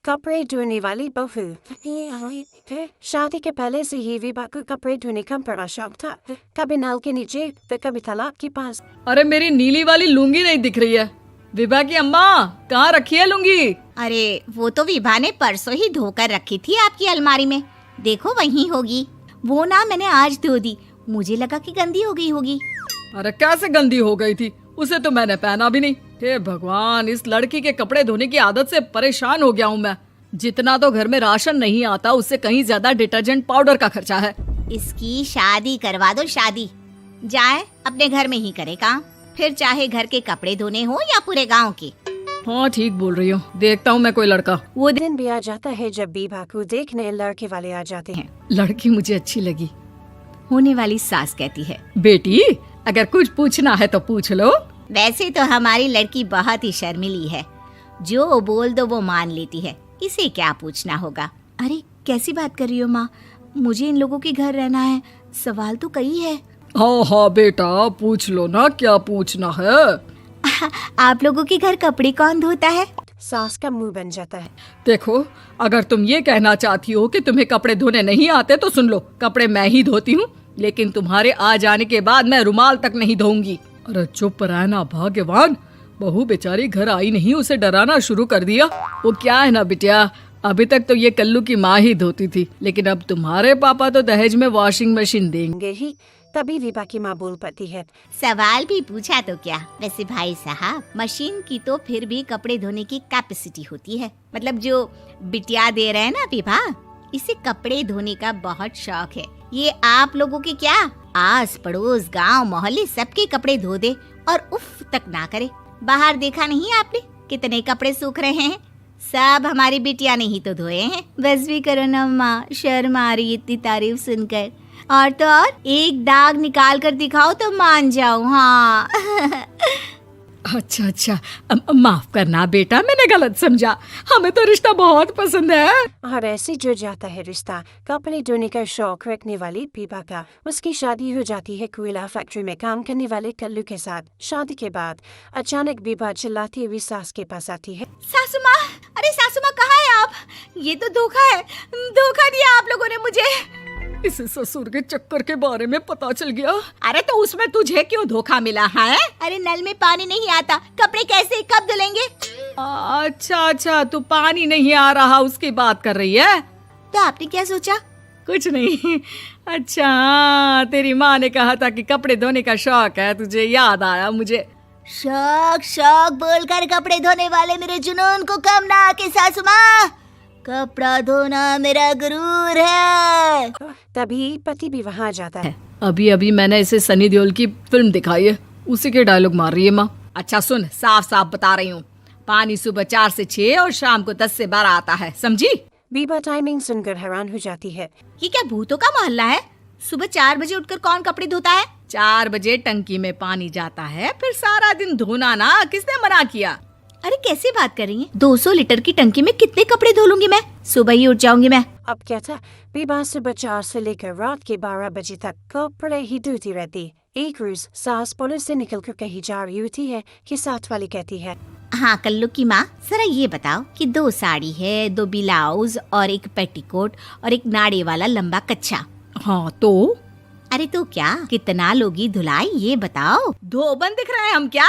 कपड़े धोने वाली बहू। शादी के पहले से ही विभा को कपड़े धोने का बड़ा शौक था, कभी नल के नीचे तो कभी तालाब के पास। अरे मेरी नीली वाली लुंगी नहीं दिख रही है। विभा की अम्मा कहाँ रखी है लुंगी? अरे वो तो विभा ने परसों ही धोकर रखी थी आपकी अलमारी में, देखो वहीं होगी। वो ना मैंने आज धो दी, मुझे लगा कि गंदी हो गई होगी। अरे कैसे गंदी हो गई थी, उसे तो मैंने पहना भी नहीं। हे भगवान, इस लड़की के कपड़े धोने की आदत से परेशान हो गया हूँ मैं। जितना तो घर में राशन नहीं आता उससे कहीं ज्यादा डिटर्जेंट पाउडर का खर्चा है। इसकी शादी करवा दो, शादी जाए अपने घर में ही करे काम, फिर चाहे घर के कपड़े धोने हो या पूरे गांव के। हाँ ठीक बोल रही हो, देखता हूँ मैं कोई लड़का। वो दिन भी आ जाता है जब विभा को देखने लड़के वाले आ जाते हैं। लड़की मुझे अच्छी लगी। होने वाली सास कहती है, बेटी अगर कुछ पूछना है तो पूछ लो। वैसे तो हमारी लड़की बहुत ही शर्मीली है, जो बोल दो वो मान लेती है, इसे क्या पूछना होगा। अरे कैसी बात कर रही हो माँ, मुझे इन लोगों के घर रहना है, सवाल तो कई है। हाँ हाँ बेटा पूछ लो ना, क्या पूछना है। आप लोगों के घर कपड़े कौन धोता है? सास का मुंह बन जाता है। देखो अगर तुम ये कहना चाहती हो कि तुम्हें कपड़े धोने नहीं आते तो सुन लो, कपड़े मैं ही धोती हूँ, लेकिन तुम्हारे आ जाने के बाद मैं रुमाल तक नहीं धोऊंगी। अरे चुप रहना भाग्यवान, बहू बेचारी घर आई नहीं, उसे डराना शुरू कर दिया। वो क्या है ना बिटिया, अभी तक तो ये कल्लू की माँ ही धोती थी, लेकिन अब तुम्हारे पापा तो दहेज में वॉशिंग मशीन देंगे ही, तभी विभा की माँ बोल पाती है। सवाल भी पूछा तो क्या। वैसे भाई साहब, मशीन की तो फिर भी कपड़े धोने की कैपेसिटी होती है, मतलब जो बिटिया दे रहे हैं ना विभा, इसे कपड़े धोने का बहुत शौक है। ये आप लोगों के क्या आस पड़ोस गांव मोहल्ले सबके कपड़े धो दे और उफ तक ना करे। बाहर देखा नहीं आपने कितने कपड़े सूख रहे हैं, सब हमारी बिटिया ने ही तो धोए हैं। बस भी करो ना माँ, शर्म आ रही इतनी तारीफ सुनकर। और तो और एक दाग निकाल कर दिखाओ तो मान जाओ। हाँ अच्छा अच्छा, माफ करना बेटा, मैंने गलत समझा, हमें तो रिश्ता बहुत पसंद है। और ऐसे जुड़ जाता है रिश्ता कपड़े धोने का शौक रखने वाली विभा का। उसकी शादी हो जाती है कोयला फैक्ट्री में काम करने वाले कल्लू के साथ। शादी के बाद अचानक विभा चिल्लाती हुई सास के पास आती है। सासू माँ, अरे सासू माँ कहाँ है आप? ये तो धोखा है, धोखा दिया आप लोगों ने मुझे। इसे ससुर के चक्कर के बारे में पता चल गया। अरे तो उसमें तुझे क्यों धोखा मिला है? अरे नल में पानी नहीं आता, कपड़े कैसे कब धुलेंगे? अच्छा अच्छा, तू पानी नहीं आ रहा उसकी बात कर रही है। तो आपने क्या सोचा? कुछ नहीं। अच्छा तेरी माँ ने कहा था कि कपड़े धोने का शौक है तुझे, याद आया मुझे। शौक शौक बोलकर कपड़े धोने वाले मेरे जुनून को कम ना आके सासू माँ, कपड़ा धोना मेरा गुरूर है। तभी पति भी वहाँ जाता है। अभी अभी मैंने इसे सनी देओल की फिल्म दिखाई है, उसी के डायलॉग मार रही है माँ। अच्छा सुन, साफ साफ बता रही हूँ, पानी सुबह 4 से 6 और शाम को 10 से 12 आता है, समझी? विभा टाइमिंग सुनकर हैरान हो जाती है। ये क्या भूतों का मोहल्ला है? सुबह 4 बजे उठकर कौन कपड़े धोता है? 4 बजे टंकी में पानी जाता है, फिर सारा दिन धोना ना, किसने मना किया? अरे कैसी बात कर रही हैं? 200 लीटर की टंकी में कितने कपड़े धो लूंगी मैं? सुबह ही उठ जाऊंगी मैं। अब क्या था, विभा सुबह 4 से लेकर रात के 12 बजे तक कपड़े ही धोती रहती। एक रोज सास पुलिस से निकलकर कहीं जा रही होती है कि साथ वाली कहती है, हाँ कल्लू की माँ, जरा ये बताओ कि 2 साड़ी है, 2 ब्लाउज और एक पेटीकोट और एक नाड़े वाला लंबा कच्छा। हाँ तो? अरे तो क्या, कितना लोगी धुलाई ये बताओ। धोबन दिख रहे हैं हम क्या?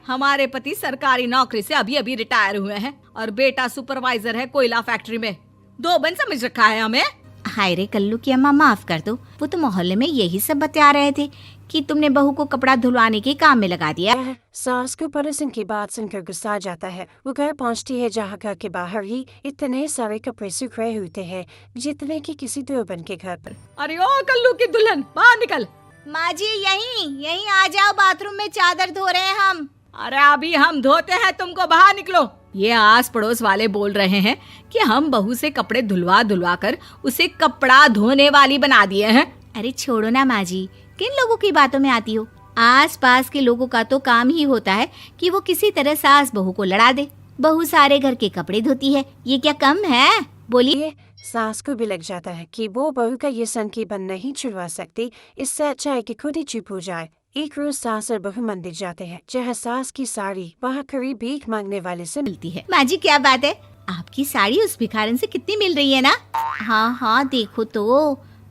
हमारे पति सरकारी नौकरी से अभी अभी रिटायर हुए हैं और बेटा सुपरवाइजर है कोयला फैक्ट्री में। धोबन समझ रखा है हमें। हाय रे कल्लू की अम्मा, माफ कर दो, वो तो मोहल्ले में यही सब बता रहे थे कि तुमने बहू को कपड़ा धुलवाने के काम में लगा दिया। सास को पुलिस की बात सुनकर गुस्सा जाता है। वो घर पहुंचती है जहाँ घर के बाहर ही इतने सारे कपड़े सूख रहे होते हैं जितने कि किसी धोबन के घर पर। अरे ओ कल्लू की दुल्हन, बाहर निकल। माँ जी यहीं आ जाओ, बाथरूम में चादर धो रहे हैं हम। अरे अभी हम धोते हैं, तुमको बाहर निकलो। ये आस पड़ोस वाले बोल रहे हैं कि हम बहू से कपड़े धुलवा धुलवा कर उसे कपड़ा धोने वाली बना दिए हैं। अरे छोड़ो ना माँ जी, किन लोगों की बातों में आती हो? आस पास के लोगों का तो काम ही होता है कि वो किसी तरह सास बहू को लड़ा दे। बहू सारे घर के कपड़े धोती है, ये क्या कम है? बोलिए। सास को भी लग जाता है कि वो बहू का ये संकीपन नहीं छुड़वा सकती, इससे अच्छा है कि खुद ही चुप हो जाए। एक रोज सास और बहू मंदिर जाते हैं, जहाँ सास की साड़ी वहाँ करीब भीख मांगने वाले से मिलती है। माँ जी क्या बात है, आप आपकी साड़ी उस भिखारन से कितनी मिल रही है ना? हाँ हाँ देखो तो,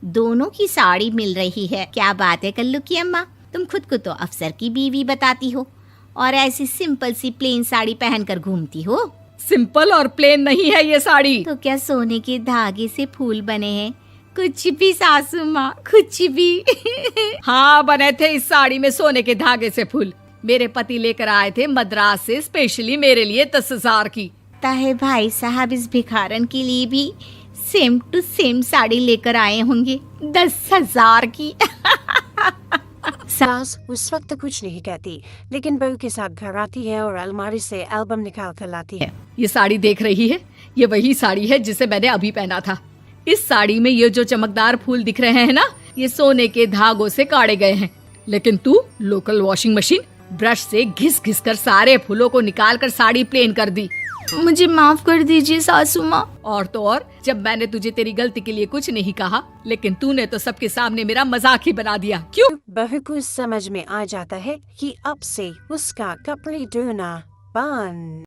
दोनों की साड़ी मिल रही है। क्या बात है कल्लू की अम्मा, तुम खुद को तो अफसर की बीवी बताती हो और ऐसी सिंपल सी प्लेन साड़ी पहनकर घूमती हो। सिंपल और प्लेन नहीं है ये साड़ी। तो क्या सोने के धागे से फूल बने हैं? कुछ भी सासू माँ, कुछ भी। हाँ, बने थे इस साड़ी में सोने के धागे से फूल। मेरे पति लेकर आए थे मद्रास से स्पेशली मेरे लिए 10,000 की। ताहे भाई साहब इस भिखारन के लिए भी सेम टू सेम साड़ी लेकर आए होंगे 10,000 की। सास उस वक्त कुछ नहीं कहती, लेकिन बहू के साथ घर आती है और अलमारी से एल्बम निकाल कर लाती है। ये साड़ी देख रही है, ये वही साड़ी है जिसे मैंने अभी पहना था। इस साड़ी में ये जो चमकदार फूल दिख रहे हैं ना, ये सोने के धागों से काढ़े गए हैं। लेकिन तू लोकल वॉशिंग मशीन ब्रश से घिस घिस कर सारे फूलों को निकाल कर साड़ी प्लेन कर दी। मुझे माफ कर दीजिए सासू माँ। और तो और, जब मैंने तुझे तेरी गलती के लिए कुछ नहीं कहा, लेकिन तूने तो सबके सामने मेरा मजाक ही बना दिया। क्यों? बहू को समझ में आ जाता है कि अब से उसका कपड़े धोना बंद।